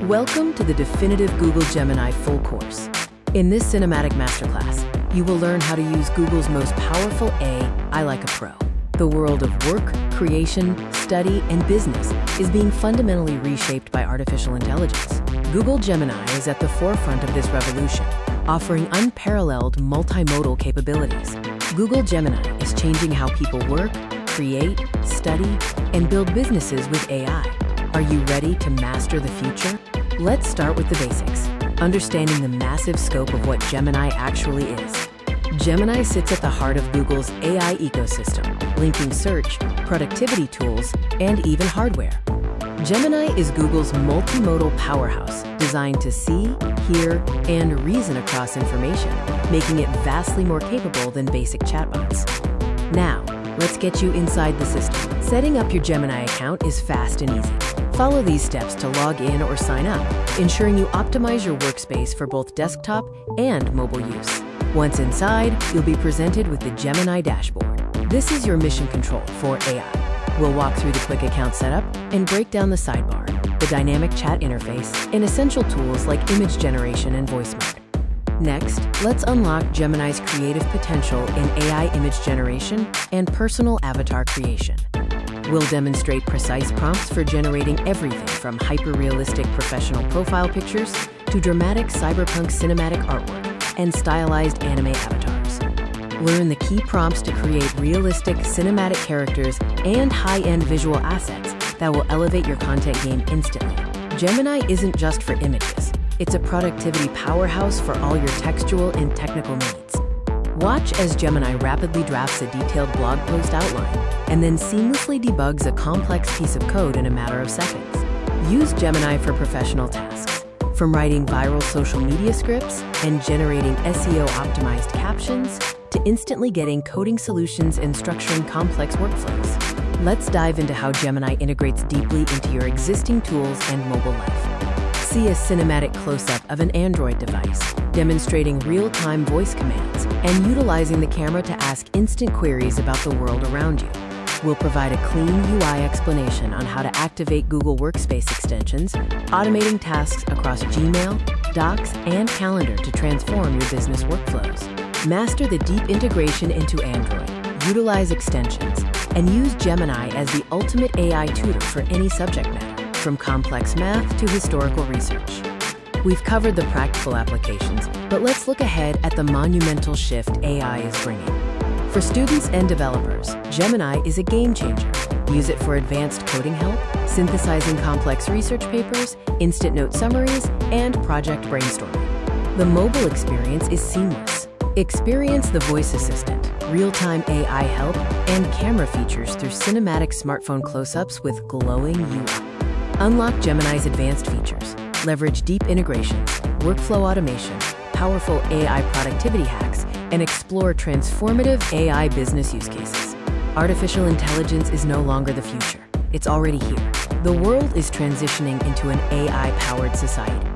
Welcome to the definitive Google Gemini full course. In this cinematic masterclass, you will learn how to use Google's most powerful AI like a pro. The world of work, creation, study, and business is being fundamentally reshaped by artificial intelligence. Google Gemini is at the forefront of this revolution, offering unparalleled multimodal capabilities. Google Gemini is changing how people work, create, study, and build businesses with AI. Are you ready to master the future? Let's start with the basics, understanding the massive scope of what Gemini actually is. Gemini sits at the heart of Google's AI ecosystem, linking search, productivity tools, and even hardware. Gemini is Google's multimodal powerhouse, designed to see, hear, and reason across information, making it vastly more capable than basic chatbots. Now, let's get you inside the system. Setting up your Gemini account is fast and easy. Follow these steps to log in or sign up, ensuring you optimize your workspace for both desktop and mobile use. Once inside, you'll be presented with the Gemini dashboard. This is your mission control for AI. We'll walk through the quick account setup and break down the sidebar, the dynamic chat interface, and essential tools like image generation and voice mode. Next, let's unlock Gemini's creative potential in AI image generation and personal avatar creation. We'll demonstrate precise prompts for generating everything from hyper-realistic professional profile pictures to dramatic cyberpunk cinematic artwork and stylized anime avatars. Learn the key prompts to create realistic cinematic characters and high-end visual assets that will elevate your content game instantly. Gemini isn't just for images. It's a productivity powerhouse for all your textual and technical needs. Watch as Gemini rapidly drafts a detailed blog post outline and then seamlessly debugs a complex piece of code in a matter of seconds. Use Gemini for professional tasks, from writing viral social media scripts and generating SEO-optimized captions to instantly getting coding solutions and structuring complex workflows. Let's dive into how Gemini integrates deeply into your existing tools and mobile life. See a cinematic close-up of an Android device, demonstrating real-time voice commands and utilizing the camera to ask instant queries about the world around you. We'll provide a clean UI explanation on how to activate Google Workspace extensions, automating tasks across Gmail, Docs, and Calendar to transform your business workflows. Master the deep integration into Android, utilize extensions, and use Gemini as the ultimate AI tutor for any subject matter, from complex math to historical research. We've covered the practical applications, but let's look ahead at the monumental shift AI is bringing. For students and developers, Gemini is a game changer. Use it for advanced coding help, synthesizing complex research papers, instant note summaries, and project brainstorming. The mobile experience is seamless. Experience the voice assistant, real-time AI help, and camera features through cinematic smartphone close-ups with glowing UI. Unlock Gemini's advanced features. Leverage deep integrations, workflow automation, powerful AI productivity hacks, and explore transformative AI business use cases. Artificial intelligence is no longer the future. It's already here. The world is transitioning into an AI-powered society.